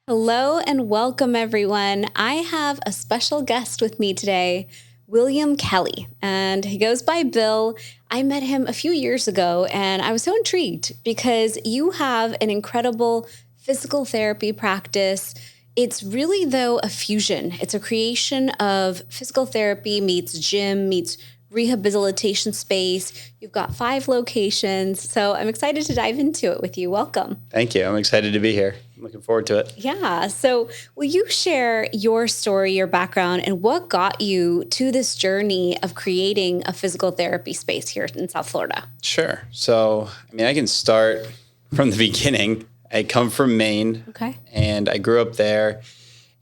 Hello and welcome, everyone. I have a special guest with me today, William Kelley, and he goes by Bill. I met him a few years ago, and I was so intrigued because you have an incredible physical therapy practice. It's really, though, a fusion. It's a creation of physical therapy meets gym meets rehabilitation space. You've got 5 locations, so I'm excited to dive into it with you. Welcome. Thank you. I'm excited to be here. I'm looking forward to it. Yeah. So will you share your story, your background, and what got you to this journey of creating a physical therapy space here in South Florida? Sure. So, I can start from the beginning. I come from Maine. Okay. And I grew up there,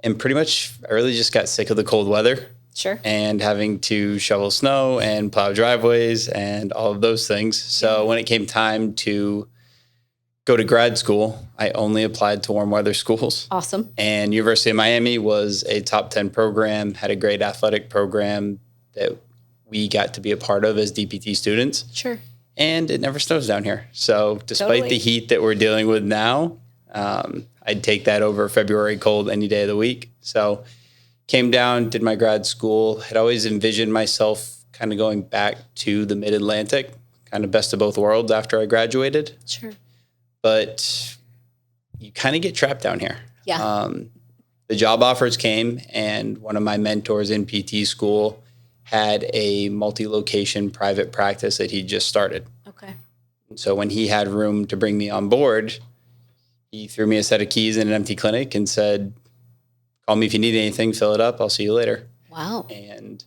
and pretty much I really just got sick of the cold weather. Sure. And having to shovel snow and plow driveways and all of those things. So when it came time to go to grad school, I only applied to warm weather schools. Awesome. And University of Miami was a top 10 program, had a great athletic program that we got to be a part of as DPT students. Sure. And it never snows down here. So despite the heat that we're dealing with now, I'd take that over February cold any day of the week. So came down, did my grad school, had always envisioned myself kind of going back to the mid-Atlantic, kind of best of both worlds after I graduated. Sure. But you kind of get trapped down here. Yeah. The job offers came, and one of my mentors in PT school had a multi-location private practice that he just started. Okay. And so when he had room to bring me on board, he threw me a set of keys in an empty clinic and said, call me if you need anything, fill it up. I'll see you later. Wow. And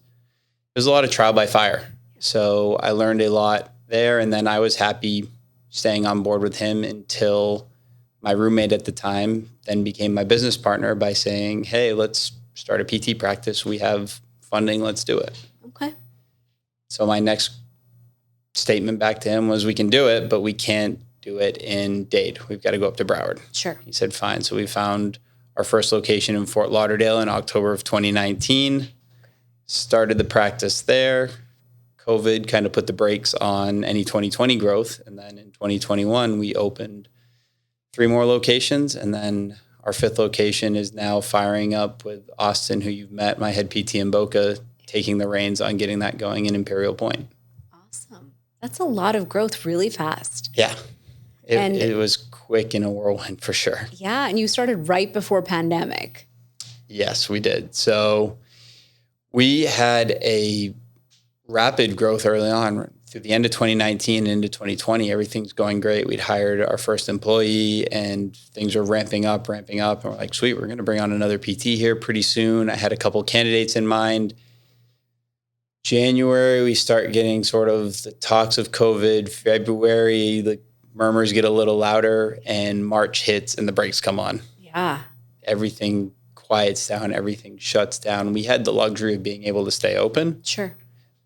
there's a lot of trial by fire. So I learned a lot there. And then I was happy staying on board with him until my roommate at the time then became my business partner by saying, hey, let's start a PT practice. We have funding. Let's do it. Okay. So my next statement back to him was, we can do it, but we can't do it in Dade. We've got to go up to Broward. Sure. He said, fine. So we found our first location in Fort Lauderdale in October of 2019, started the practice there. COVID kind of put the brakes on any 2020 growth. And then in 2021, we opened 3 more locations. And then our 5th location is now firing up with Austin, who you've met, my head PT in Boca, taking the reins on getting that going in Imperial Point. Awesome. That's a lot of growth really fast. Yeah. It was quick in a whirlwind for sure. Yeah. And you started right before pandemic. Yes, we did. So we had a rapid growth early on through the end of 2019 into 2020. Everything's going great. We'd hired our first employee and things were ramping up. And we're like, sweet, we're going to bring on another PT here pretty soon. I had a couple candidates in mind. January, we start getting sort of the talks of COVID. February, the murmurs get a little louder, and March hits and the brakes come on. Yeah. Everything quiets down. Everything shuts down. We had the luxury of being able to stay open. Sure.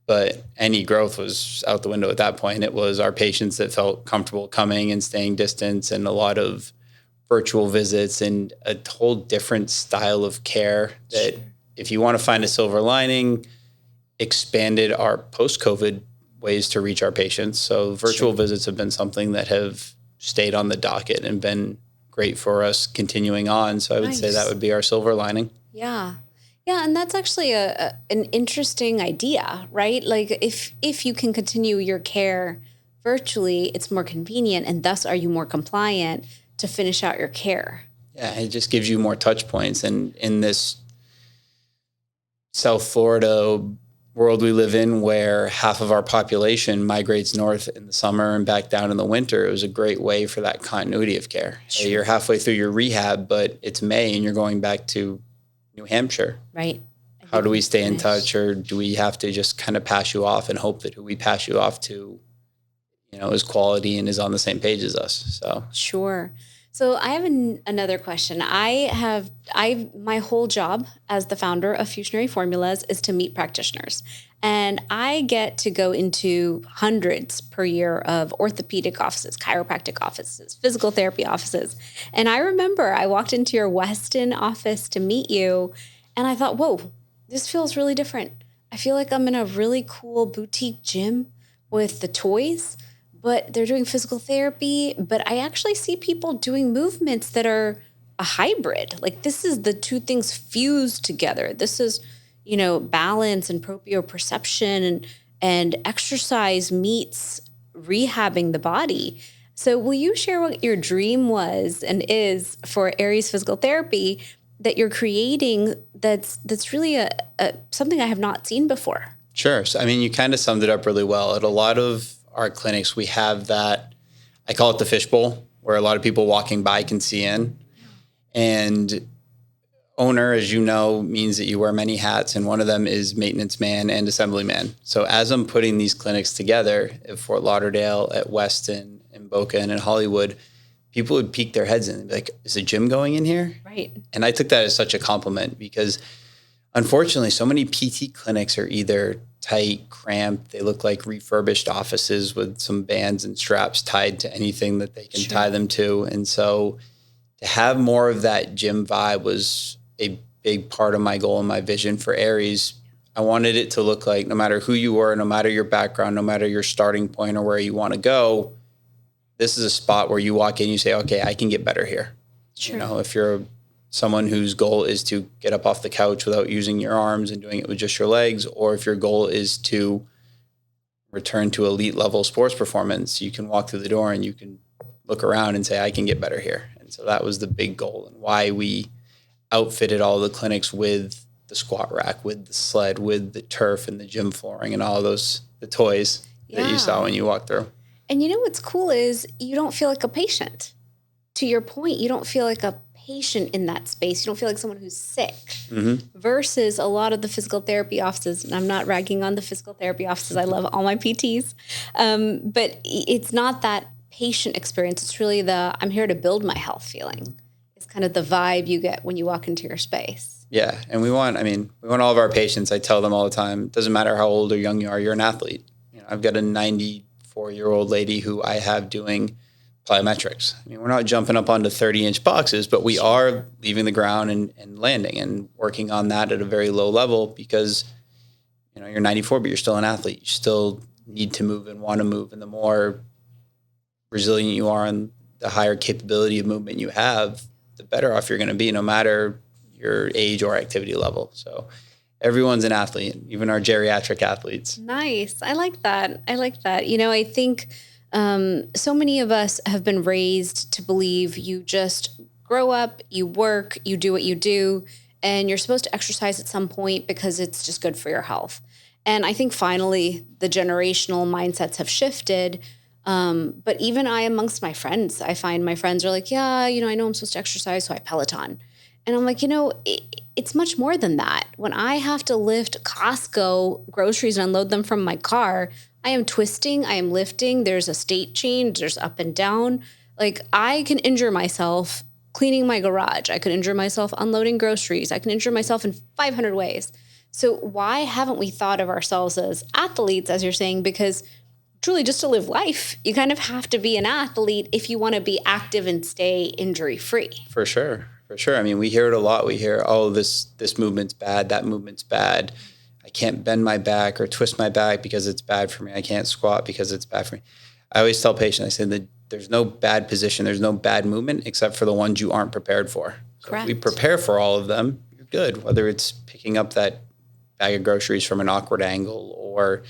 But any growth was out the window at that point. It was our patients that felt comfortable coming and staying distance, and a lot of virtual visits and a whole different style of care that, if you want to find a silver lining, expanded our post-COVID ways to reach our patients. So virtual visits have been something that have stayed on the docket and been great for us continuing on. So I would say that would be our silver lining. Yeah. Yeah. And that's actually an interesting idea, right? Like if you can continue your care virtually, it's more convenient, and thus are you more compliant to finish out your care. Yeah. It just gives you more touch points. And in this South Florida world we live in, where half of our population migrates north in the summer and back down in the winter, it was a great way for that continuity of care. Sure. Hey, you're halfway through your rehab, but it's May and you're going back to New Hampshire. Right. How do we stay in touch, or do we have to just kind of pass you off and hope that who we pass you off to, is quality and is on the same page as us? So sure. So I have another question. My whole job as the founder of Fusionary Formulas is to meet practitioners. And I get to go into hundreds per year of orthopedic offices, chiropractic offices, physical therapy offices. And I remember I walked into your Weston office to meet you, and I thought, whoa, this feels really different. I feel like I'm in a really cool boutique gym with the toys, but they're doing physical therapy. But I actually see people doing movements that are a hybrid. Like this is the two things fused together. This is, balance and proprioception and exercise meets rehabbing the body. So will you share what your dream was and is for Aries Physical Therapy that you're creating that's really a something I have not seen before? Sure. So, you kind of summed it up really well. At a lot of our clinics, we have that, I call it the fishbowl, where a lot of people walking by can see in. And owner, as you know, means that you wear many hats, and one of them is maintenance man and assembly man. So as I'm putting these clinics together at Fort Lauderdale, at Weston, in Boca, and in Hollywood, people would peek their heads in and be like, is a gym going in here? Right. And I took that as such a compliment because unfortunately, so many PT clinics are either tight, cramped. They look like refurbished offices with some bands and straps tied to anything that they can tie them to. And so to have more of that gym vibe was a big part of my goal and my vision for Aries. I wanted it to look like no matter who you were, no matter your background, no matter your starting point or where you want to go, this is a spot where you walk in and you say, okay, I can get better here. Sure. If you're someone whose goal is to get up off the couch without using your arms and doing it with just your legs, or if your goal is to return to elite level sports performance, you can walk through the door and you can look around and say, I can get better here. And so that was the big goal and why we outfitted all the clinics with the squat rack, with the sled, with the turf and the gym flooring and all those, the toys that you saw when you walked through. And what's cool is you don't feel like a patient. To your point, you don't feel like a patient in that space. You don't feel like someone who's sick versus a lot of the physical therapy offices. And I'm not ragging on the physical therapy offices. I love all my PTs. But it's not that patient experience. It's really the I'm here to build my health feeling. It's kind of the vibe you get when you walk into your space. Yeah. And we want all of our patients, I tell them all the time, it doesn't matter how old or young you are, you're an athlete. I've got a 94-year-old lady who I have doing plyometrics. We're not jumping up onto 30-inch boxes, but we are leaving the ground and landing and working on that at a very low level because, you're 94, but you're still an athlete. You still need to move and want to move. And the more resilient you are and the higher capability of movement you have, the better off you're going to be, no matter your age or activity level. So everyone's an athlete, even our geriatric athletes. Nice. I like that. I think so many of us have been raised to believe you just grow up, you work, you do what you do, and you're supposed to exercise at some point because it's just good for your health. And I think finally the generational mindsets have shifted. But even amongst my friends, I find my friends are like, yeah, I know I'm supposed to exercise, so I Peloton. And I'm like, it's much more than that. When I have to lift Costco groceries and unload them from my car, I am twisting, I am lifting, there's a state change, there's up and down. Like I can injure myself cleaning my garage. I could injure myself unloading groceries. I can injure myself in 500 ways. So why haven't we thought of ourselves as athletes, as you're saying? Because truly just to live life, you kind of have to be an athlete if you want to be active and stay injury-free. For sure. We hear it a lot. We hear, oh, this movement's bad, that movement's bad. I can't bend my back or twist my back because it's bad for me. I can't squat because it's bad for me. I always tell patients, I say that there's no bad position, there's no bad movement except for the ones you aren't prepared for. So if we prepare for all of them, you're good. Whether it's picking up that bag of groceries from an awkward angle or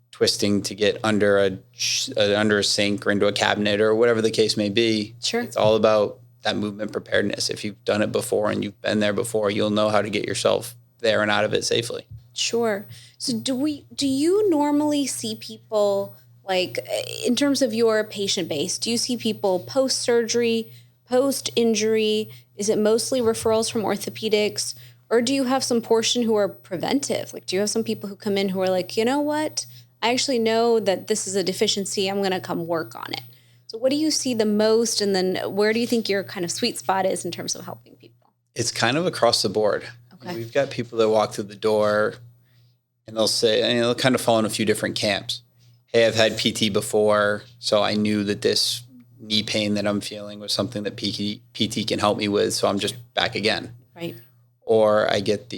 twisting to get under a sink or into a cabinet or whatever the case may be. Sure. It's all about that movement preparedness. If you've done it before and you've been there before, you'll know how to get yourself there and out of it safely. Sure. So do you normally see people, like in terms of your patient base, do you see people post-surgery, post-injury? Is it mostly referrals from orthopedics? Or do you have some portion who are preventive? Like, do you have some people who come in who are like, you know what? I actually know that this is a deficiency. I'm going to come work on it. So what do you see the most? And then where do you think your kind of sweet spot is in terms of helping people? It's kind of across the board. Okay. We've got people that walk through the door and they'll say, and they'll kind of fall in a few different camps. Hey, I've had PT before, so I knew that this knee pain that I'm feeling was something that PT can help me with, so I'm just back again. Right. Or I get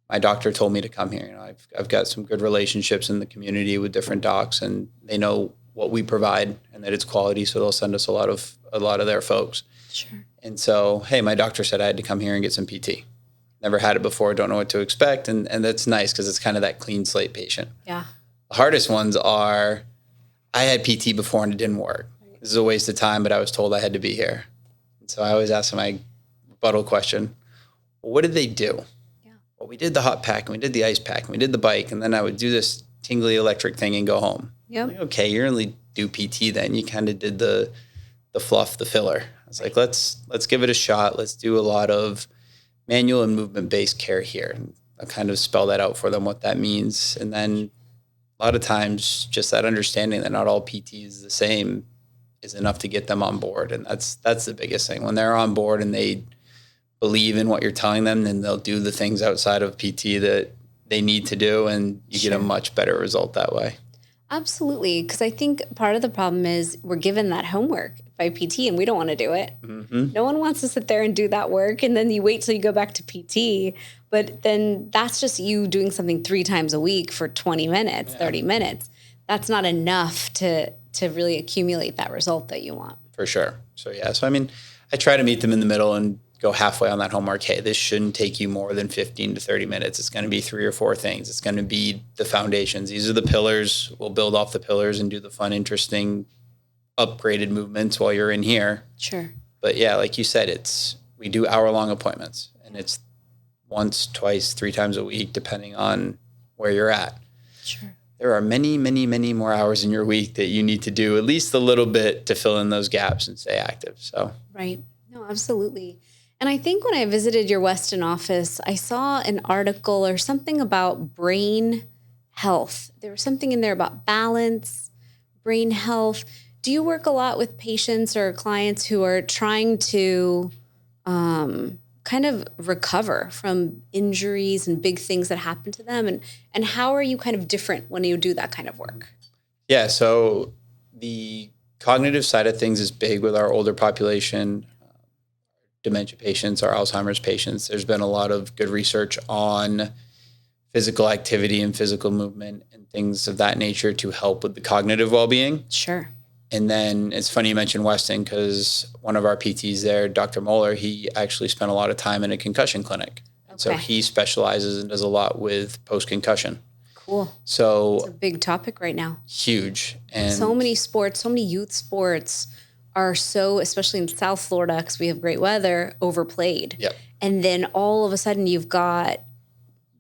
my doctor told me to come here. I've got some good relationships in the community with different docs, and they know what we provide and that it's quality, so they'll send us a lot of their folks. Sure. And so, hey, my doctor said I had to come here and get some PT. Never had it before, don't know what to expect. And that's nice because it's kind of that clean slate patient. Yeah. The hardest ones are, I had PT before and it didn't work. Right. This is a waste of time, but I was told I had to be here. And so I always ask my rebuttal question, well, what did they do? Yeah. Well, we did the hot pack and we did the ice pack and we did the bike. And then I would do this tingly electric thing and go home. Yep. Like, okay, you only do PT then. You kind of did the fluff, the filler. I was like, let's give it a shot. Let's do a lot of manual and movement-based care here. And I'll kind of spell that out for them, what that means. And then a lot of times just that understanding that not all PT is the same is enough to get them on board. And that's the biggest thing. When they're on board and they believe in what you're telling them, then they'll do the things outside of PT that they need to do, and you get a much better result that way. Absolutely. Because I think part of the problem is we're given that homework by PT and we don't want to do it. Mm-hmm. No one wants to sit there and do that work. And then you wait till you go back to PT. But then that's just you doing something 3 times a week for 20 minutes, 30 minutes. That's not enough to really accumulate that result that you want. For sure. So, yeah. So, I mean, I try to meet them in the middle and go halfway on that homework. Hey, this shouldn't take you more than 15 to 30 minutes. It's going to be 3 or 4 things. It's going to be the foundations. These are the pillars. We'll build off the pillars and do the fun, interesting, upgraded movements while you're in here. Sure. But yeah, like you said, we do hour-long appointments, and it's once, twice, 3 times a week, depending on where you're at. Sure. There are many, many, many more hours in your week that you need to do at least a little bit to fill in those gaps and stay active. So. Right. No, absolutely. And I think when I visited your Weston office, I saw an article or something about brain health. There was something in there about balance, brain health. Do you work a lot with patients or clients who are trying to kind of recover from injuries and big things that happen to them? And how are you kind of different when you do that kind of work? Yeah, so the cognitive side of things is big with our older population. Dementia patients, our Alzheimer's patients. There's been a lot of good research on physical activity and physical movement and things of that nature to help with the cognitive well-being. Sure. And then it's funny you mentioned Weston because one of our PTs there, Dr. Moeller, he actually spent a lot of time in a concussion clinic. Okay. So he specializes and does a lot with post-concussion. Cool. So it's a big topic right now. Huge. And so many sports, so many youth sports are so, especially in South Florida, because we have great weather, overplayed. Yep. And then all of a sudden you've got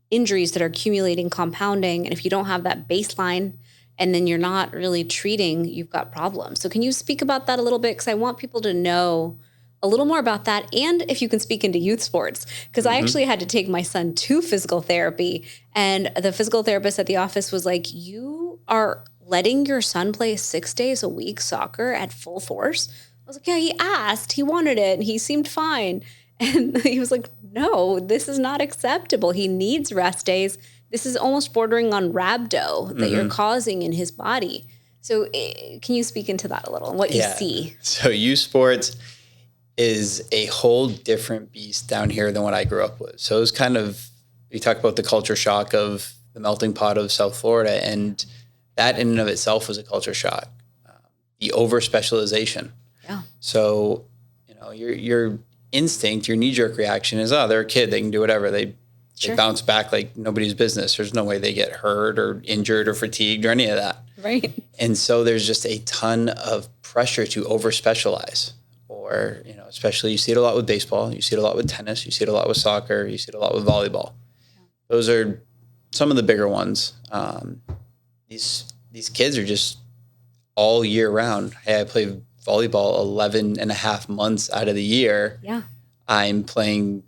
injuries that are accumulating, compounding. And if you don't have that baseline and then you're not really treating, you've got problems. So can you speak about that a little bit? Because I want people to know a little more about that. And if you can speak into youth sports, because I actually had to take my son to physical therapy. And the physical therapist at the office was like, you are letting your son play 6 days a week soccer at full force? I was like, yeah, he asked, he wanted it, and he seemed fine. And he was like, no, this is not acceptable. He needs rest days. This is almost bordering on rhabdo that you're causing in his body. So can you speak into that a little and what you see? So youth sports is a whole different beast down here than what I grew up with. So it was kind of, you talk about the culture shock of the melting pot of South Florida, and that in and of itself was a culture shock. The over-specialization. Yeah. So, your instinct, your knee-jerk reaction is, they're a kid. They can do whatever. They bounce back like nobody's business. There's no way they get hurt or injured or fatigued or any of that. Right. And so there's just a ton of pressure to over-specialize. Or, especially you see it a lot with baseball. You see it a lot with tennis. You see it a lot with soccer. You see it a lot with volleyball. Yeah. Those are some of the bigger ones. These kids are just all year round. Hey, I play volleyball 11 and a half months out of the year. Yeah. I'm playing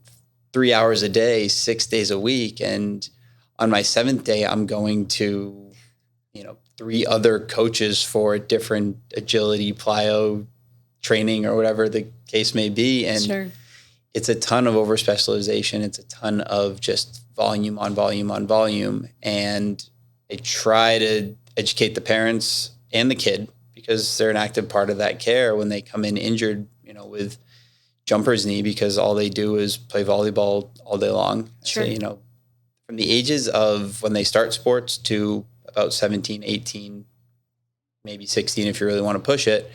3 hours a day, 6 days a week. And on my 7th day, I'm going to, 3 other coaches for different agility, plyo training or whatever the case may be. And it's a ton of over specialization. It's a ton of just volume on volume on volume. And I try to educate the parents and the kid because they're an active part of that care when they come in injured, with jumper's knee because all they do is play volleyball all day long. Sure. So, from the ages of when they start sports to about 17, 18, maybe 16 if you really want to push it,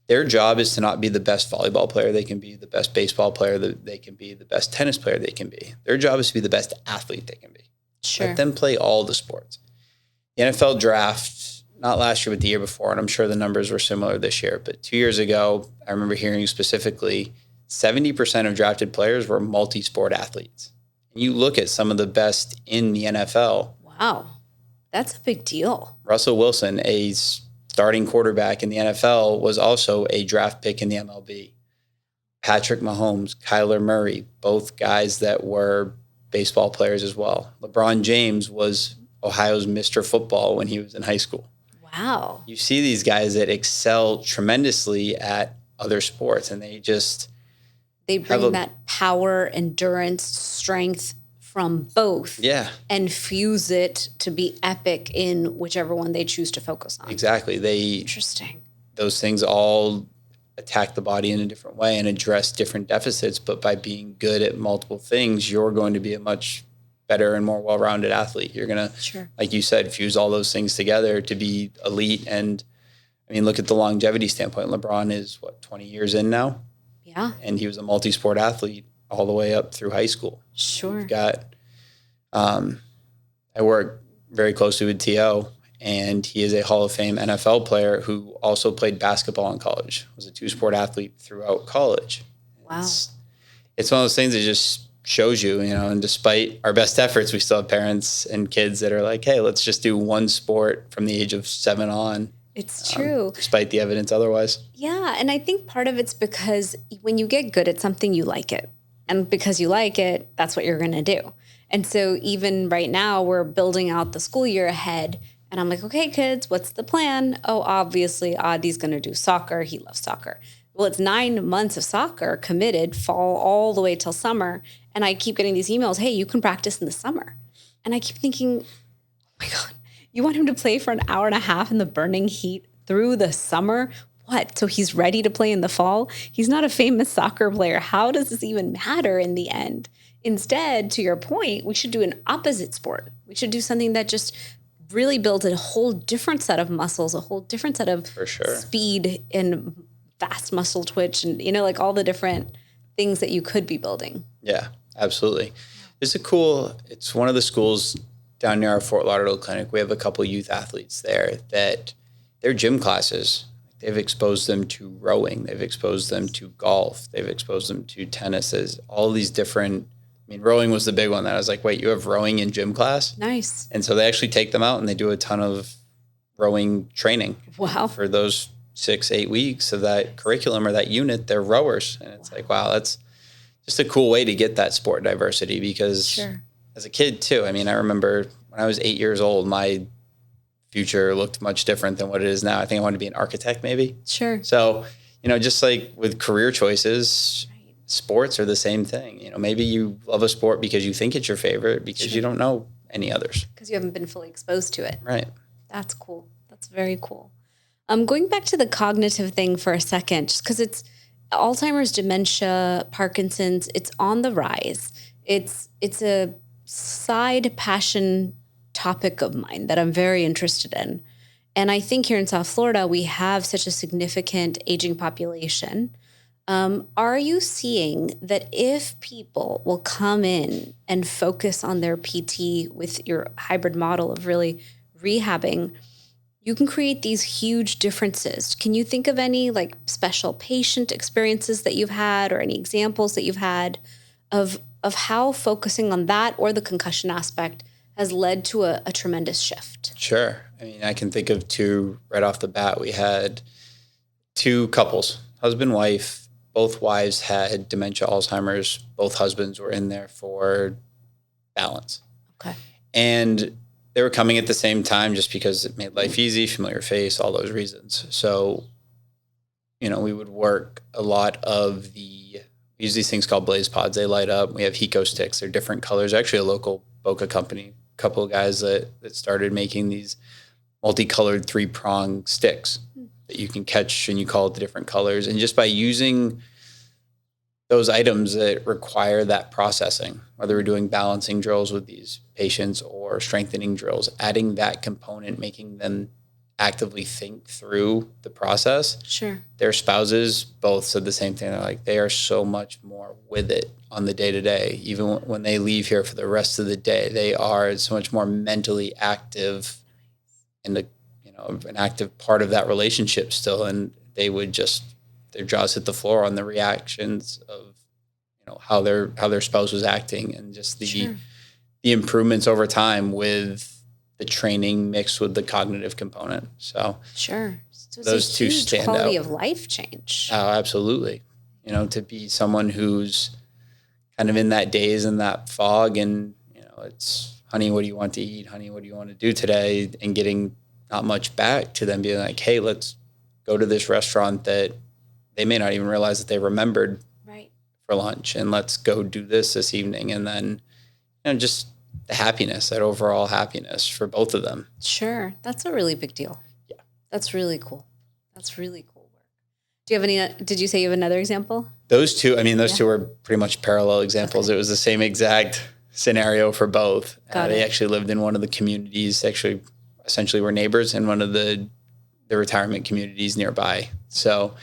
Their job is to not be the best volleyball player they can be, the best baseball player that they can be, the best tennis player they can be. Their job is to be the best athlete they can be. Sure. Let them play all the sports. The NFL draft, not last year, but the year before, and I'm sure the numbers were similar this year, but 2 years ago, I remember hearing specifically 70% of drafted players were multi-sport athletes. And you look at some of the best in the NFL. Wow. That's a big deal. Russell Wilson, a starting quarterback in the NFL, was also a draft pick in the MLB. Patrick Mahomes, Kyler Murray, both guys that were baseball players as well. LeBron James was Ohio's Mr. Football when he was in high school. Wow. You see these guys that excel tremendously at other sports, and they bring that power, endurance, strength from both. Yeah. And fuse it to be epic in whichever one they choose to focus on. Exactly. Interesting. Those things all attack the body in a different way and address different deficits, but by being good at multiple things, you're going to be a much better and more well-rounded athlete. You're going to, like you said, fuse all those things together to be elite. And I mean, look at the longevity standpoint. LeBron is 20 years in now? Yeah. And he was a multi-sport athlete all the way up through high school. Sure. We've got, I work very closely with T.O., and he is a Hall of Fame NFL player who also played basketball in college, was a two-sport athlete throughout college. Wow. It's one of those things that just shows you, and despite our best efforts, we still have parents and kids that are like, hey, let's just do one sport from the age of 7 on. It's true. Despite the evidence otherwise. Yeah. And I think part of it's because when you get good at something, you like it. And because you like it, that's what you're going to do. And so even right now, we're building out the school year ahead. And I'm like, okay, kids, what's the plan? Oh, obviously, Adi's going to do soccer. He loves soccer. Well, it's 9 months of soccer committed, fall all the way till summer. And I keep getting these emails, hey, you can practice in the summer. And I keep thinking, oh my God, you want him to play for an hour and a half in the burning heat through the summer? What? So he's ready to play in the fall? He's not a famous soccer player. How does this even matter in the end? Instead, to your point, we should do an opposite sport. We should do something that just really builds a whole different set of muscles, a whole different set of speed and fast muscle twitch and, like all the different things that you could be building. Yeah, absolutely. It's one of the schools down near our Fort Lauderdale clinic. We have a couple youth athletes there that their gym classes, they've exposed them to rowing. They've exposed them to golf. They've exposed them to tennis. There's all these different, rowing was the big one that I was like, wait, you have rowing in gym class? Nice. And so they actually take them out and they do a ton of rowing training. Wow. For those 6-8 weeks of that curriculum or that unit, they're rowers. And it's like, wow, that's just a cool way to get that sport diversity because as a kid too, I remember when I was 8 years old, my future looked much different than what it is now. I think I wanted to be an architect maybe. Sure. So, just like with career choices, sports are the same thing. Maybe you love a sport because you think it's your favorite because you don't know any others. Because you haven't been fully exposed to it. Right. That's cool. That's very cool. Going back to the cognitive thing for a second, just because it's Alzheimer's, dementia, Parkinson's, it's on the rise. It's a side passion topic of mine that I'm very interested in. And I think here in South Florida, we have such a significant aging population. Are you seeing that if people will come in and focus on their PT with your hybrid model of really rehabbing, you can create these huge differences? Can you think of any special patient experiences that you've had or any examples that you've had of how focusing on that or the concussion aspect has led to a tremendous shift? Sure. I can think of 2 right off the bat. We had 2 couples, husband, wife. Both wives had dementia, Alzheimer's. Both husbands were in there for balance. Okay. And they were coming at the same time just because it made life easy, familiar face, all those reasons. So, we would work a lot of we use these things called blaze pods. They light up. We have Hiko sticks. They're different colors. Actually, a local Boca company, a couple of guys that started making these multicolored 3-prong sticks that you can catch and you call it the different colors. And just by using those items that require that processing, whether we're doing balancing drills with these patients or strengthening drills, adding that component, making them actively think through the process. Sure. Their spouses both said the same thing. They're like, they are so much more with it on the day to day. Even when they leave here for the rest of the day, they are so much more mentally active and an active part of that relationship still. And they would just, their jaws hit the floor on the reactions of, how their spouse was acting, and just the improvements over time with the training mixed with the cognitive component. So sure. So those two stand out. Quality of life change. Oh, absolutely. To be someone who's kind of in that daze and that fog, and it's, honey, what do you want to eat? Honey, what do you want to do today? And getting not much back to them being like, hey, let's go to this restaurant that they may not even realize that they remembered for lunch, and let's go do this evening. And then, just the happiness, that overall happiness for both of them. Sure. That's a really big deal. Yeah. That's really cool. That's really cool work. Do you have any, did you say you have another example? Those two were pretty much parallel examples. Okay. It was the same exact scenario for both. They actually lived in one of the communities, essentially were neighbors in one of the retirement communities nearby. So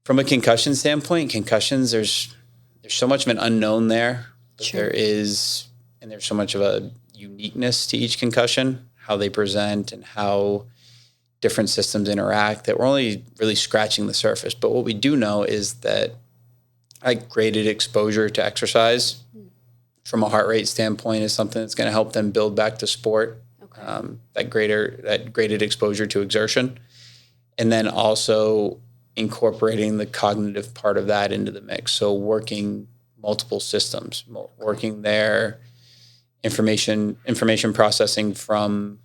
from a concussion standpoint, there's so much of an unknown there, but there's so much of a uniqueness to each concussion, how they present and how different systems interact, that we're only really scratching the surface. But what we do know is that graded exposure to exercise from a heart rate standpoint is something that's going to help them build back to sport. Okay. That graded exposure to exertion. And then also incorporating the cognitive part of that into the mix. So working multiple systems, working their information processing from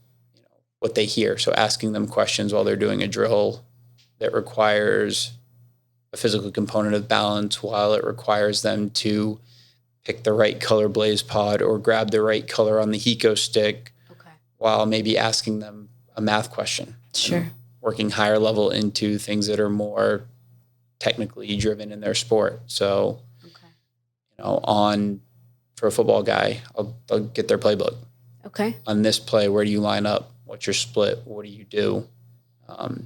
what they hear. So asking them questions while they're doing a drill that requires a physical component of balance, while it requires them to pick the right color blaze pod or grab the right color on the Hiko stick, while maybe asking them a math question. Sure. Working higher level into things that are more technically driven in their sport. So, for a football guy, I'll get their playbook. Okay. On this play, where do you line up? What's your split? What do you do? If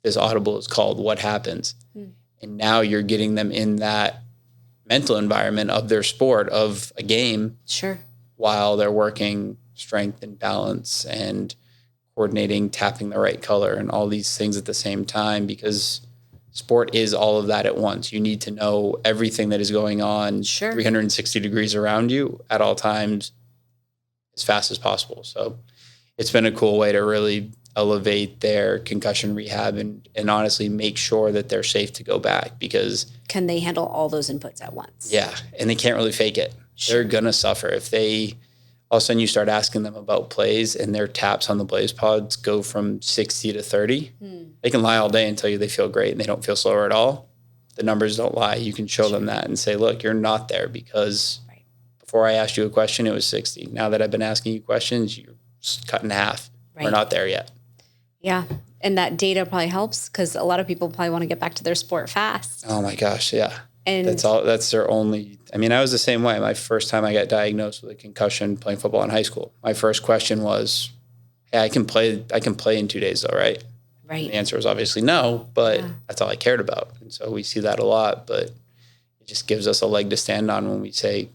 this audible is called, what happens? And now you're getting them in that mental environment of their sport, of a game. Sure. While they're working strength and balance and coordinating, tapping the right color and all these things at the same time, because sport is all of that at once. You need to know everything that is going on 360 degrees around you at all times as fast as possible. So it's been a cool way to really elevate their concussion rehab and honestly make sure that they're safe to go back, because can they handle all those inputs at once? Yeah. And they can't really fake it. Sure. They're going to suffer if they all of a sudden you start asking them about plays and their taps on the blaze pods go from 60 to 30. They can lie all day and tell you they feel great and they don't feel slower at all. The numbers don't lie. You can show them that and say, look, you're not there because before I asked you a question, it was 60. Now that I've been asking you questions, you're cut in half. We're not there yet. Yeah. And that data probably helps, because a lot of people probably want to get back to their sport fast. Oh my gosh. Yeah. And that's their only, I was the same way. My first time I got diagnosed with a concussion playing football in high school, my first question was, hey, I can play in 2 days though, right? Right. And the answer was obviously no, but that's all I cared about. And so we see that a lot, but it just gives us a leg to stand on when we say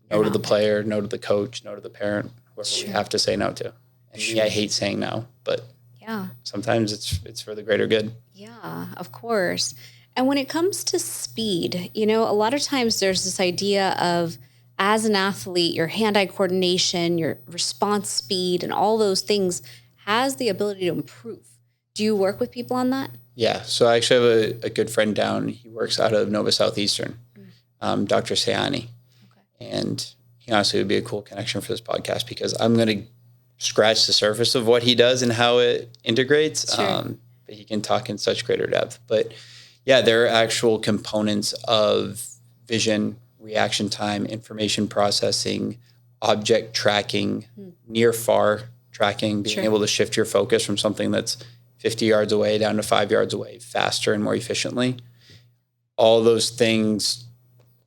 no to the player, no to the coach, no to the parent, whoever we have to say no to. And I hate saying no, but sometimes it's for the greater good. Yeah, of course. And when it comes to speed, a lot of times there's this idea of, as an athlete, your hand-eye coordination, your response speed, and all those things has the ability to improve. Do you work with people on that? Yeah. So I actually have a good friend down. He works out of Nova Southeastern, Dr. Sayani. Okay. And he honestly would be a cool connection for this podcast, because I'm going to scratch the surface of what he does and how it integrates. Sure. But he can talk in such greater depth. But yeah, there are actual components of vision, reaction time, information processing, object tracking, near far tracking, being able to shift your focus from something that's 50 yards away down to 5 yards away faster and more efficiently. All those things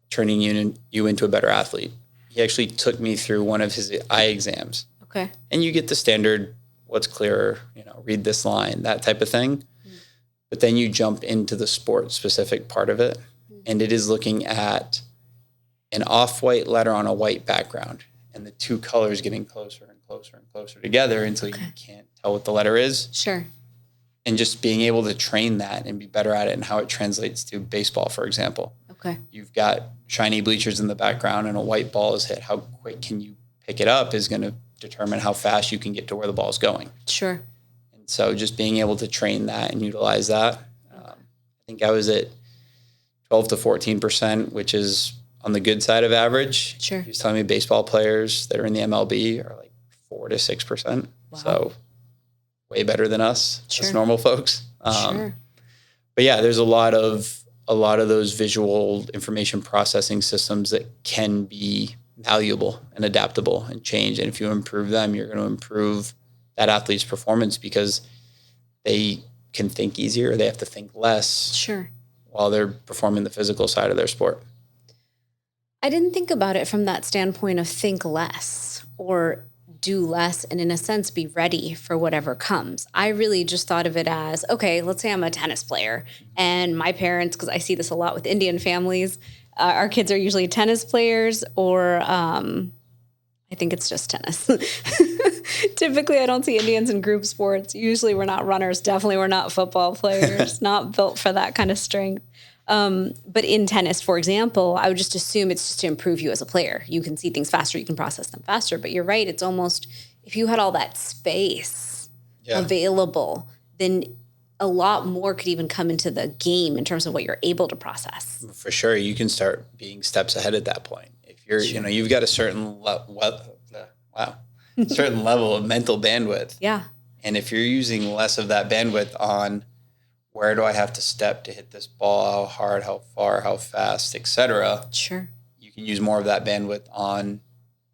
turning you into a better athlete. He actually took me through one of his eye exams. Okay. And you get the standard what's clearer, read this line, that type of thing. But then you jump into the sport specific part of it. And it is looking at an off-white letter on a white background and the two colors getting closer and closer and closer together until you can't tell what the letter is. Sure. And just being able to train that and be better at it and how it translates to baseball, for example. Okay. You've got shiny bleachers in the background and a white ball is hit. How quick can you pick it up is going to determine how fast you can get to where the ball is going. Sure. And so just being able to train that and utilize that. I think I was at 12 to 14%, which is on the good side of average. Sure. He was telling me baseball players that are in the MLB are like 4 to 6%. Wow. So way better than us, as normal folks. Sure. But yeah, there's a lot of those visual information processing systems that can be malleable and adaptable and change. And if you improve them, you're going to improve that athlete's performance because they can think easier. They have to think less. Sure. While they're performing the physical side of their sport. I didn't think about it from that standpoint of think less or do less and in a sense be ready for whatever comes. I really just thought of it as, okay, let's say I'm a tennis player and my parents, because I see this a lot with Indian families, our kids are usually tennis players or I think it's just tennis. Typically, I don't see Indians in group sports. Usually we're not runners. Definitely we're not football players, not built for that kind of strength. But in tennis, for example, I would just assume it's just to improve you as a player. You can see things faster, you can process them faster. But you're right, it's almost, if you had all that space available, then a lot more could even come into the game in terms of what you're able to process. For sure, you can start being steps ahead at that point. If you're, you've got a certain certain level of mental bandwidth. Yeah. And if you're using less of that bandwidth on where do I have to step to hit this ball, how hard, how far, how fast, etc. Sure. You can use more of that bandwidth on,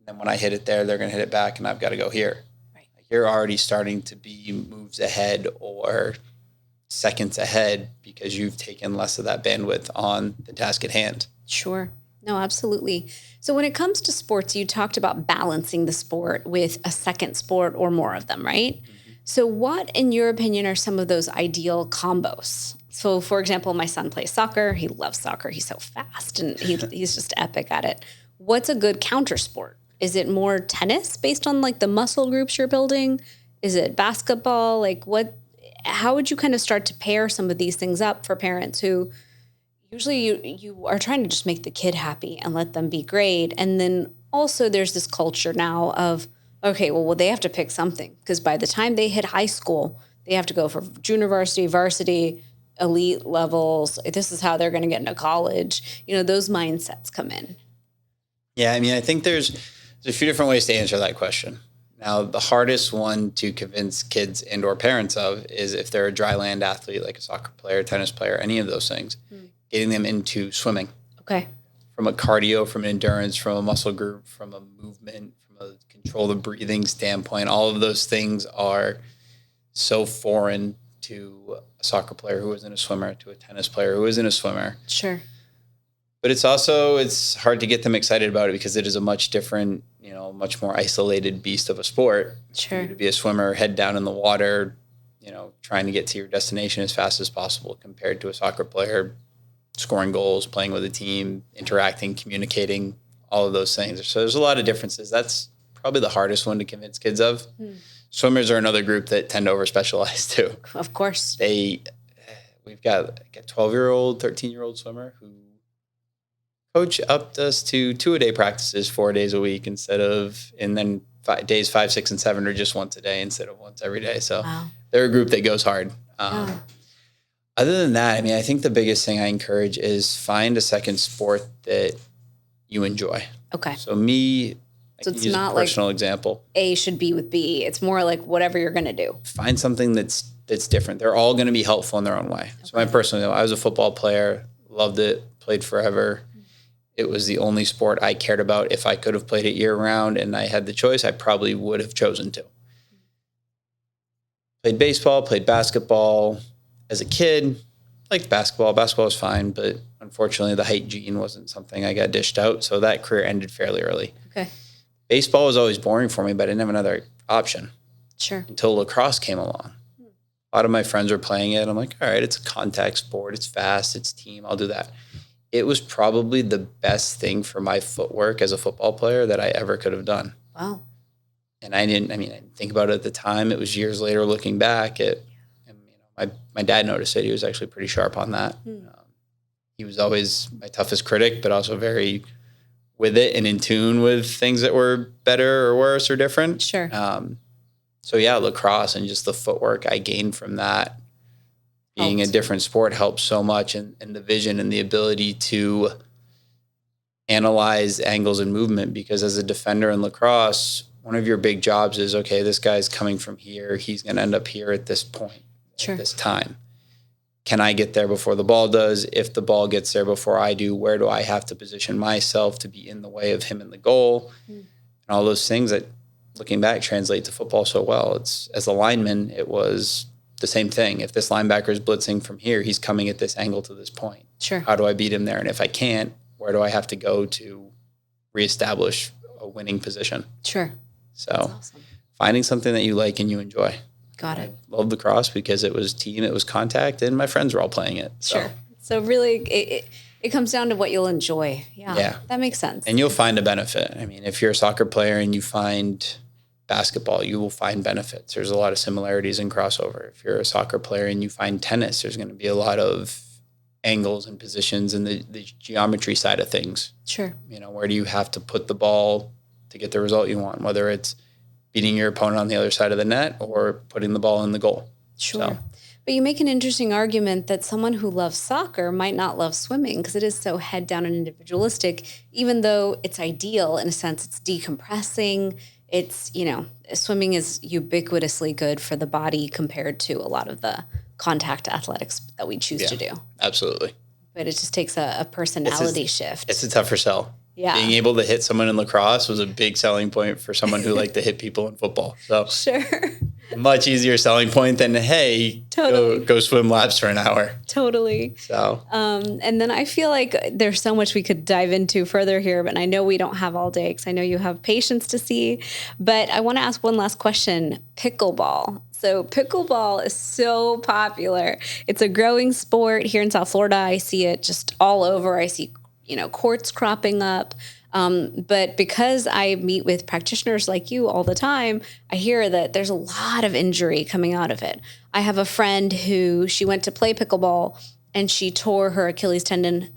and when I hit it there, they're going to hit it back, and I've got to go here. Right. Like you're already starting to be moves ahead or seconds ahead because you've taken less of that bandwidth on the task at hand. Sure. No, absolutely. So when it comes to sports, you talked about balancing the sport with a second sport or more of them, right? Mm-hmm. So what, in your opinion, are some of those ideal combos? So, for example, my son plays soccer. He loves soccer. He's so fast, and he's just epic at it. What's a good counter sport? Is it more tennis based on, like, the muscle groups you're building? Is it basketball? Like, how would you kind of start to pair some of these things up for parents who usually you are trying to just make the kid happy and let them be great. And then also there's this culture now of, okay, well, they have to pick something because by the time they hit high school, they have to go for junior varsity, elite levels. This is how they're going to get into college. Those mindsets come in. Yeah, I mean, I think there's a few different ways to answer that question. Now, the hardest one to convince kids and or parents of is if they're a dry land athlete, like a soccer player, tennis player, any of those things, getting them into swimming. Okay. From a cardio, from an endurance, from a muscle group, from a movement, from a control the breathing standpoint, all of those things are so foreign to a soccer player who isn't a swimmer, to a tennis player who isn't a swimmer. Sure. But it's hard to get them excited about it because it is a much different, much more isolated beast of a sport. Sure. To be a swimmer, head down in the water, trying to get to your destination as fast as possible compared to a soccer player scoring goals, playing with a team, interacting, communicating, all of those things. So there's a lot of differences. That's probably the hardest one to convince kids of. Swimmers are another group that tend to over-specialize too. Of course. We've got like a 12-year-old, 13-year-old swimmer who coach upped us to 2-a-day practices 4 days a week and then days 5, 6, and 7 are just once a day instead of once every day. So they're a group that goes hard. Other than that, I mean, I think the biggest thing I encourage is find a second sport that you enjoy. Okay. So I so can it's use not a personal like example. A should be with B. It's more like whatever you're going to do. Find something that's different. They're all going to be helpful in their own way. Okay. So my personal, I was a football player, loved it, played forever. It was the only sport I cared about. If I could have played it year round and I had the choice, I probably would have chosen to. Played baseball, played basketball. As a kid, liked basketball. Basketball was fine, but unfortunately the height gene wasn't something I got dished out. So that career ended fairly early. Okay. Baseball was always boring for me, but I didn't have another option. Sure. until lacrosse came along. A lot of my friends were playing it. I'm like, all right, it's a contact sport. It's fast. It's team. I'll do that. It was probably the best thing for my footwork as a football player that I ever could have done. Wow. And I didn't think about it at the time. It was years later looking back my dad noticed it. He was actually pretty sharp on that. He was always my toughest critic, but also very with it and in tune with things that were better or worse or different. Sure. So yeah, lacrosse and just the footwork I gained from that being a different sport helped so much, and the vision and the ability to analyze angles and movement, because as a defender in lacrosse, one of your big jobs is, okay, this guy's coming from here. He's going to end up here at this point, at this time. Can I get there before the ball does? If the ball gets there before I do, where do I have to position myself to be in the way of him in the goal? And all those things that, looking back, translate to football so well. It's, as a lineman, it was the same thing. If this linebacker is blitzing from here, he's coming at this angle to this point. Sure. How do I beat him there? And if I can't, where do I have to go to reestablish a winning position? Sure. So awesome. Finding something that you like and you enjoy. Got it. I loved lacrosse because it was team, it was contact, and my friends were all playing it. Sure. So really, it comes down to what you'll enjoy. Yeah. That makes sense. And you'll find a benefit. I mean, if you're a soccer player and you find basketball, you will find benefits. There's a lot of similarities in crossover. If you're a soccer player and you find tennis, there's going to be a lot of angles and positions and the geometry side of things. Sure. Where do you have to put the ball to get the result you want, whether it's beating your opponent on the other side of the net or putting the ball in the goal. Sure. So. But you make an interesting argument that someone who loves soccer might not love swimming because it is so head down and individualistic, even though it's ideal in a sense. It's decompressing. It's, swimming is ubiquitously good for the body compared to a lot of the contact athletics that we choose to do. Absolutely. But it just takes a personality shift. It's a tougher sell. Yeah. Being able to hit someone in lacrosse was a big selling point for someone who liked to hit people in football. So sure. Much easier selling point than, hey, go swim laps for an hour. Totally. So, and then I feel like there's so much we could dive into further here, but I know we don't have all day because I know you have patients to see. But I want to ask one last question. Pickleball. So pickleball is so popular. It's a growing sport here in South Florida. I see it just all over. I see courts cropping up. But because I meet with practitioners like you all the time, I hear that there's a lot of injury coming out of it. I have a friend who she went to play pickleball and she tore her Achilles tendon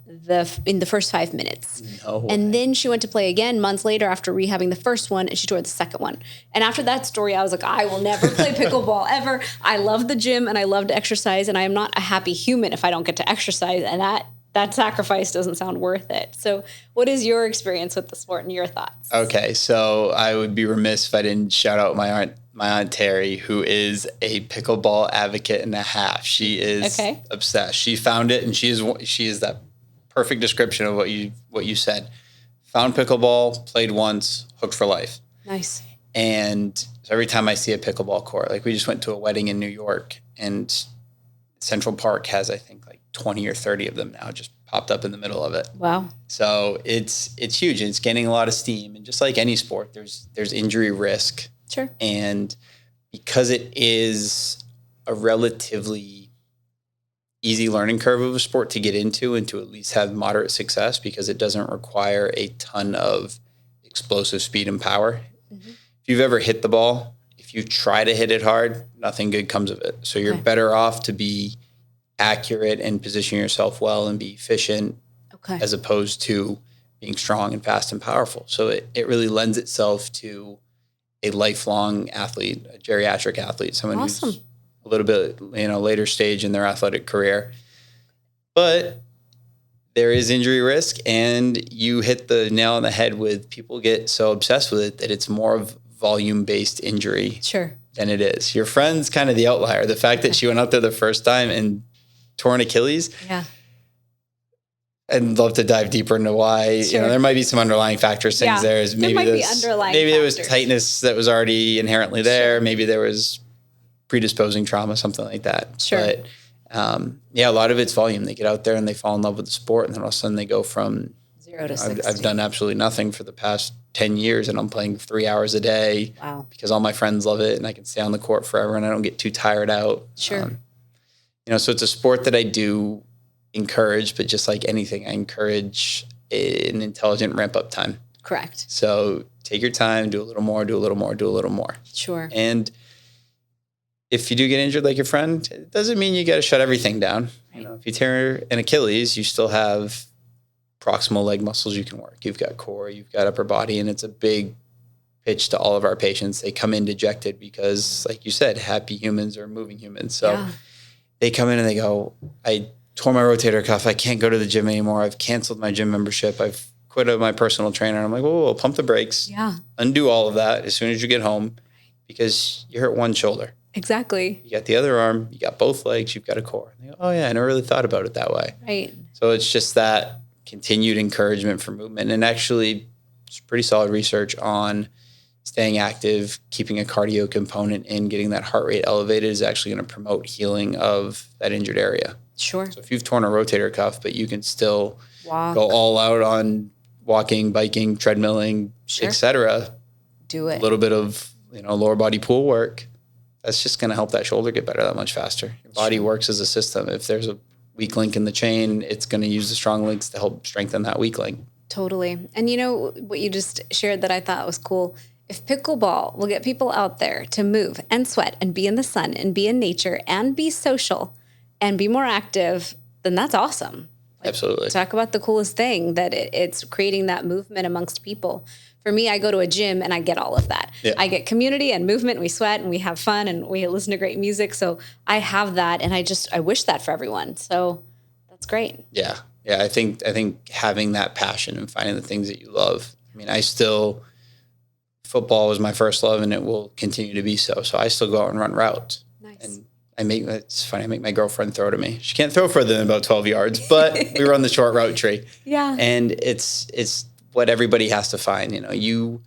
in the first 5 minutes. No way. And then she went to play again months later after rehabbing the first one, and she tore the second one. And after that story, I was like, I will never play pickleball ever. I love the gym and I love to exercise, and I am not a happy human if I don't get to exercise, and that sacrifice doesn't sound worth it. So what is your experience with the sport and your thoughts? Okay, so I would be remiss if I didn't shout out my aunt Terry, who is a pickleball advocate and a half. She is obsessed. She found it, and she is that perfect description of what you said. Found pickleball, played once, hooked for life. Nice. And so every time I see a pickleball court, like we just went to a wedding in New York, and Central Park has, I think, like 20 or 30 of them now just popped up in the middle of it. Wow. So it's huge, and it's gaining a lot of steam. And just like any sport, there's injury risk. Sure. And because it is a relatively easy learning curve of a sport to get into and to at least have moderate success, because it doesn't require a ton of explosive speed and power. Mm-hmm. If you've ever hit the ball, if you try to hit it hard, nothing good comes of it. So you're better off to be accurate and position yourself well and be efficient as opposed to being strong and fast and powerful. So it really lends itself to a lifelong athlete, a geriatric athlete, someone who's a little bit, later stage in their athletic career. But there is injury risk, and you hit the nail on the head with people get so obsessed with it that it's more of volume-based injury than it is. Your friend's kind of the outlier. The fact that she went out there the first time and tore an Achilles. Yeah. I'd love to dive deeper into why. There might be some underlying factors. There is maybe there was tightness that was already inherently there. Maybe there was predisposing trauma, something like that. But a lot of it's volume. They get out there and they fall in love with the sport, and then all of a sudden they go from 0 to I've 60. done absolutely nothing for the past 10 years, and I'm playing 3 hours a day. Wow. Because all my friends love it, and I can stay on the court forever, and I don't get too tired out. Sure. So it's a sport that I do encourage, but just like anything, I encourage an intelligent ramp up time. Correct. So take your time, do a little more, do a little more, do a little more. Sure. And if you do get injured like your friend, it doesn't mean you got to shut everything down. Right. If you tear an Achilles, you still have proximal leg muscles you can work. You've got core, you've got upper body, and it's a big pitch to all of our patients. They come in dejected because, like you said, happy humans are moving humans. So they come in and they go, I tore my rotator cuff. I can't go to the gym anymore. I've canceled my gym membership. I've quit my personal trainer. I'm like, whoa, pump the brakes. Yeah. Undo all of that as soon as you get home, because you hurt one shoulder. Exactly. You got the other arm, you got both legs, you've got a core. They go, oh yeah, I never really thought about it that way. Right. So it's just that continued encouragement for movement, and actually it's pretty solid research on staying active, keeping a cardio component in, getting that heart rate elevated is actually going to promote healing of that injured area. Sure. So if you've torn a rotator cuff, but you can still Walk. go all out on walking, biking, treadmilling, etc. Do it. A little bit of lower body pull work. That's just going to help that shoulder get better that much faster. Your body works as a system. If there's a weak link in the chain, it's going to use the strong links to help strengthen that weak link. Totally. And what you just shared that I thought was cool. If pickleball will get people out there to move and sweat and be in the sun and be in nature and be social and be more active, then that's awesome. Absolutely. Talk about the coolest thing, that it's creating that movement amongst people. For me, I go to a gym and I get all of that. Yeah. I get community and movement, and we sweat and we have fun and we listen to great music. So I have that, and I wish that for everyone. So that's great. Yeah. Yeah. I think having that passion and finding the things that you love. Football was my first love, and it will continue to be so. So I still go out and run routes. Nice. And it's funny, I make my girlfriend throw to me. She can't throw further than about 12 yards, but we run the short route tree. Yeah. And it's what everybody has to find. You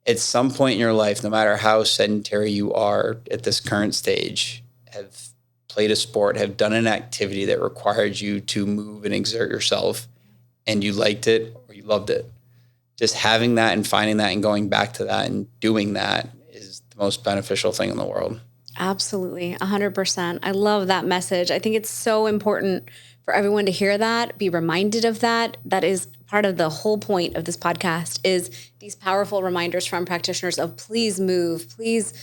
at some point in your life, no matter how sedentary you are at this current stage, have played a sport, have done an activity that required you to move and exert yourself, and you liked it or you loved it. Just having that and finding that and going back to that and doing that is the most beneficial thing in the world. Absolutely. 100%. I love that message. I think it's so important for everyone to hear that, be reminded of that. That is part of the whole point of this podcast, is these powerful reminders from practitioners of please move, please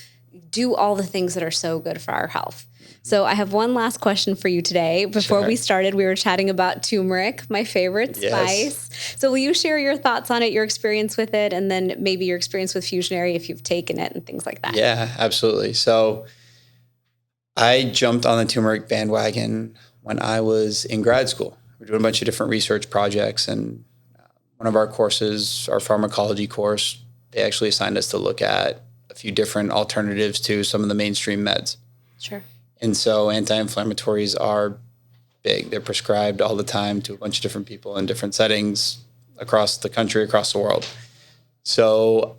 do all the things that are so good for our health. So I have one last question for you today. Before we started, we were chatting about turmeric, my favorite spice. So will you share your thoughts on it, your experience with it, and then maybe your experience with Fusionary if you've taken it and things like that? Yeah, absolutely. So I jumped on the turmeric bandwagon when I was in grad school. We're doing a bunch of different research projects, and one of our courses, our pharmacology course, they actually assigned us to look at a few different alternatives to some of the mainstream meds. Sure. And so anti-inflammatories are big. They're prescribed all the time to a bunch of different people in different settings across the country, across the world. So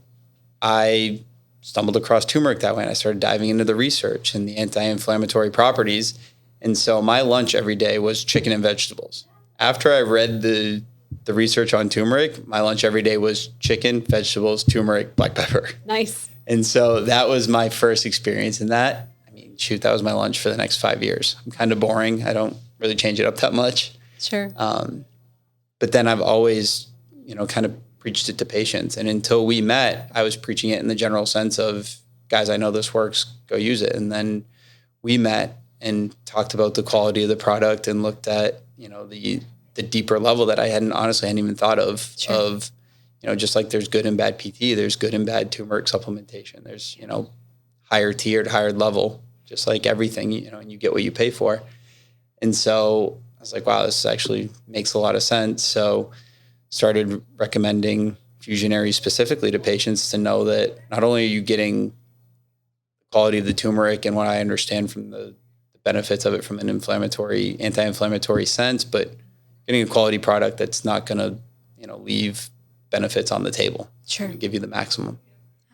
I stumbled across turmeric that way, and I started diving into the research and the anti-inflammatory properties. And so my lunch every day was chicken and vegetables. After I read the research on turmeric, my lunch every day was chicken, vegetables, turmeric, black pepper. Nice. And so that was my first experience in that. That was my lunch for the next 5 years. I'm kind of boring. I don't really change it up that much. Sure. But then I've always, kind of preached it to patients. And until we met, I was preaching it in the general sense of, guys, I know this works, go use it. And then we met and talked about the quality of the product and looked at, the deeper level that I hadn't even thought of, of, just like there's good and bad PT, there's good and bad turmeric supplementation. There's, higher tiered, higher level, just like everything, and you get what you pay for. And so I was like, wow, this actually makes a lot of sense. So started recommending Fusionary specifically to patients to know that not only are you getting the quality of the turmeric and what I understand from the benefits of it from an anti-inflammatory sense, but getting a quality product that's not going to, leave benefits on the table. Sure. Give you the maximum.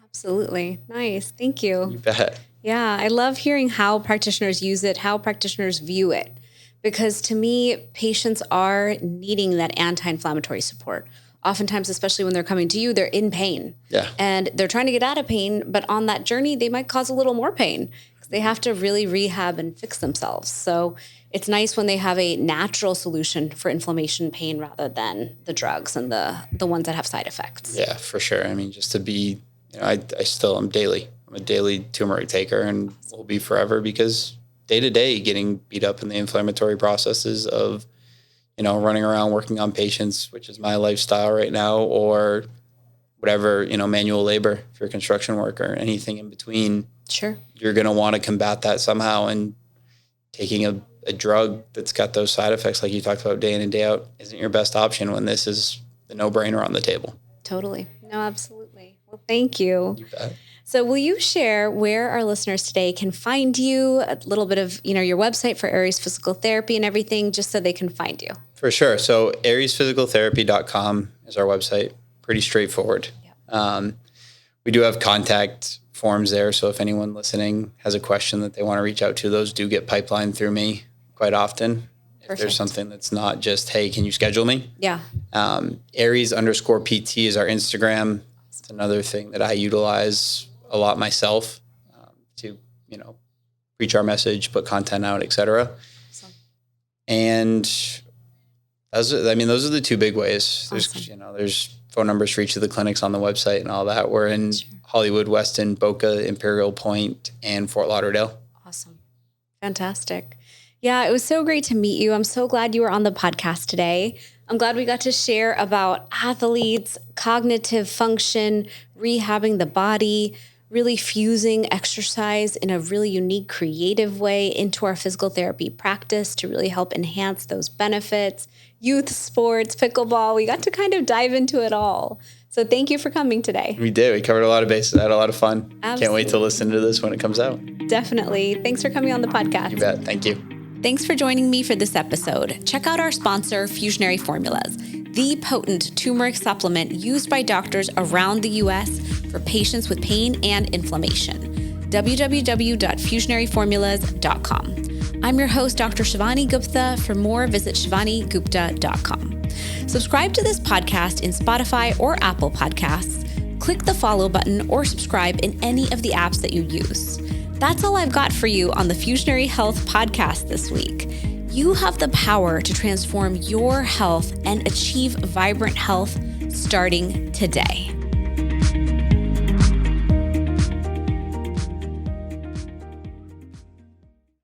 Absolutely. Nice. Thank you. You bet. Yeah, I love hearing how practitioners use it, how practitioners view it, because to me, patients are needing that anti-inflammatory support. oftentimes, especially when they're coming to you, they're in pain. Yeah. And they're trying to get out of pain, but on that journey, they might cause a little more pain because they have to really rehab and fix themselves. So it's nice when they have a natural solution for inflammation pain rather than the drugs and the ones that have side effects. Yeah, for sure. I mean, just to be, I still am daily. I'm a daily turmeric taker and will be forever because day to day getting beat up in the inflammatory processes of, running around working on patients, which is my lifestyle right now, or whatever, manual labor if you're a construction worker, anything in between. Sure. You're going to want to combat that somehow. And taking a drug that's got those side effects, like you talked about day in and day out, isn't your best option when this is the no-brainer on the table. Totally. No, absolutely. Well, thank you. You bet. So will you share where our listeners today can find you, a little bit of, your website for Aries Physical Therapy and everything, just so they can find you? For sure. So ariesphysicaltherapy.com is our website. Pretty straightforward. Yep. We do have contact forms there. So if anyone listening has a question that they want to reach out to, those do get pipelined through me quite often. Perfect. If there's something that's not just, hey, can you schedule me? Yeah. Aries_PT is our Instagram. It's another thing that I utilize a lot myself to, preach our message, put content out, et cetera. Awesome. And those are the two big ways. Awesome. There's phone numbers for each of the clinics on the website and all that. We're in Hollywood, Weston, Boca, Imperial Point, and Fort Lauderdale. Awesome. Fantastic. Yeah, it was so great to meet you. I'm so glad you were on the podcast today. I'm glad we got to share about athletes, cognitive function, rehabbing the body, really fusing exercise in a really unique, creative way into our physical therapy practice to really help enhance those benefits. Youth sports, pickleball, we got to kind of dive into it all. So thank you for coming today. We did. We covered a lot of bases. I had a lot of fun. Absolutely. Can't wait to listen to this when it comes out. Definitely. Thanks for coming on the podcast. You bet. Thank you. Thanks for joining me for this episode. Check out our sponsor, Fusionary Formulas, the potent turmeric supplement used by doctors around the U.S. for patients with pain and inflammation. www.fusionaryformulas.com. I'm your host, Dr. Shivani Gupta. For more, visit shivanigupta.com. Subscribe to this podcast in Spotify or Apple Podcasts. Click the follow button or subscribe in any of the apps that you use. That's all I've got for you on the Fusionary Health podcast this week. You have the power to transform your health and achieve vibrant health starting today.